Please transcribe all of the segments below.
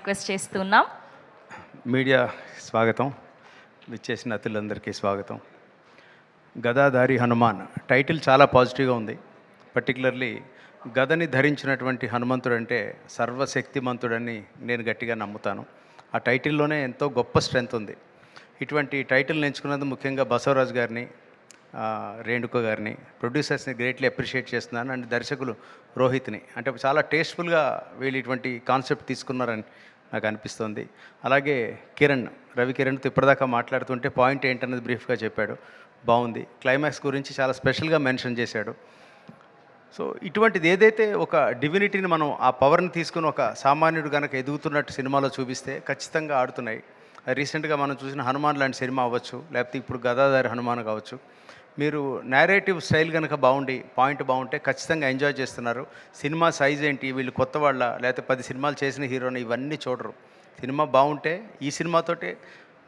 Request చేస్తున్నాం. Media స్వాగతం, విచ్చేసిన అతిథులందరికీ స్వాగతం. గదాధారి హనుమాన్ టైటిల్ చాలా పాజిటివ్గా ఉంది. పర్టికులర్లీ గదని ధరించినటువంటి హనుమంతుడు అంటే సర్వశక్తిమంతుడని నేను గట్టిగా నమ్ముతాను. ఆ టైటిల్లోనే ఎంతో గొప్ప స్ట్రెంత్ ఉంది. ఇటువంటి టైటిల్ని ఎంచుకున్నందుకు ముఖ్యంగా బసవరాజు గారిని, రేణుక గారిని, ప్రొడ్యూసర్స్ని గ్రేట్లీ అప్రిషియేట్ చేస్తున్నాను. అండ్ దర్శకులు రోహిత్ని, అంటే చాలా టేస్ట్ఫుల్గా వీళ్ళు ఇటువంటి కాన్సెప్ట్ తీసుకున్నారని నాకు అనిపిస్తుంది. అలాగే రవి కిరణ్తో ఇప్పటిదాకా మాట్లాడుతుంటే పాయింట్ ఏంటన్నది బ్రీఫ్గా చెప్పాడు, బాగుంది. క్లైమాక్స్ గురించి చాలా స్పెషల్గా మెన్షన్ చేశాడు. సో ఇటువంటిది ఏదైతే ఒక డివినిటీని మనం ఆ పవర్ని తీసుకుని ఒక సామాన్యుడు కనుక ఎదుగుతున్నట్టు సినిమాలో చూపిస్తే ఖచ్చితంగా ఆడుతున్నాయి. రీసెంట్గా మనం చూసిన హనుమాన్ లాంటి సినిమా అవ్వచ్చు, లేకపోతే ఇప్పుడు గదాధారి హనుమాన్ కావచ్చు. మీరు నేరేటివ్ స్టైల్ కనుక బాగుండి పాయింట్ బాగుంటే ఖచ్చితంగా ఎంజాయ్ చేస్తున్నారు. సినిమా సైజ్ ఏంటి, వీళ్ళు కొత్త వాళ్ళ లేకపోతే 10 సినిమాలు చేసిన హీరోని ఇవన్నీ చూడరు. సినిమా బాగుంటే ఈ సినిమాతోటే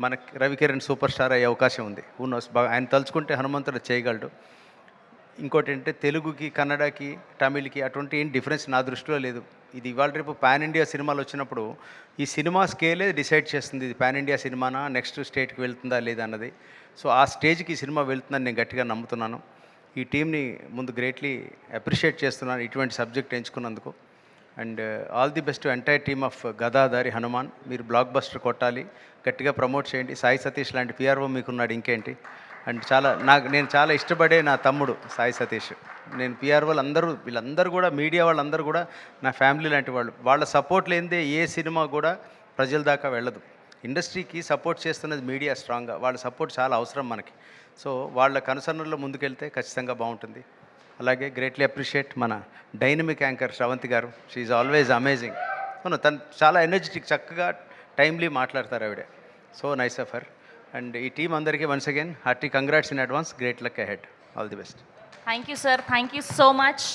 మన రవికిరణ్ సూపర్ స్టార్ అయ్యే అవకాశం ఉంది. నోస్, ఆయన తలుచుకుంటే హనుమంతుడు చేయగలడు. ఇంకోటి ఏంటంటే తెలుగుకి, కన్నడకి, తమిళ్కి అటువంటి ఏం డిఫరెన్స్ నా దృష్టిలో లేదు. ఇది ఇవాళ రేపు పాన్ ఇండియా సినిమాలు వచ్చినప్పుడు ఈ సినిమా స్కేలే డిసైడ్ చేస్తుంది, ఇది పాన్ ఇండియా సినిమానా, నెక్స్ట్ స్టేట్కి వెళ్తుందా లేదా అన్నది. సో ఆ స్టేజ్కి ఈ సినిమా వెళ్తుందని నేను గట్టిగా నమ్ముతున్నాను. ఈ టీంని ముందు గ్రేట్లీ అప్రిషియేట్ చేస్తున్నాను ఇటువంటి సబ్జెక్ట్ ఎంచుకున్నందుకు. And all the best entire team of Gadadhari Hanuman. మీరు బ్లాక్ బస్టర్ కొట్టాలి, గట్టిగా ప్రమోట్ చేయండి. సాయి సతీష్ లాంటి పిఆర్ఓ మీకున్నాడు, ఇంకేంటి. అండ్ నేను చాలా ఇష్టపడే నా తమ్ముడు సాయి సతీష్. నేను పిఆర్ఓలు వీళ్ళందరూ కూడా, మీడియా వాళ్ళందరూ కూడా నా ఫ్యామిలీ లాంటి వాళ్ళు. వాళ్ళ సపోర్ట్ లేనిదే ఏ సినిమా కూడా ప్రజల దాకా వెళ్ళదు. ఇండస్ట్రీకి సపోర్ట్ చేస్తున్నది మీడియా స్ట్రాంగ్గా, వాళ్ళ సపోర్ట్ చాలా అవసరం మనకి. సో వాళ్ళ కనుసన్నల్లో ముందుకెళ్తే ఖచ్చితంగా బాగుంటుంది. అలాగే గ్రేట్లీ అప్రిషియేట్ మన డైనమిక్ యాంకర్ శ్రవంతి గారు. She is always amazing. తను చాలా ఎనర్జెటిక్, చక్కగా టైమ్లీ మాట్లాడతారు ఆవిడ. So nice of her. And ఈ టీం అందరికీ once again hearty congrats in advance. Great luck ahead. All the best. Thank you sir, thank you so much.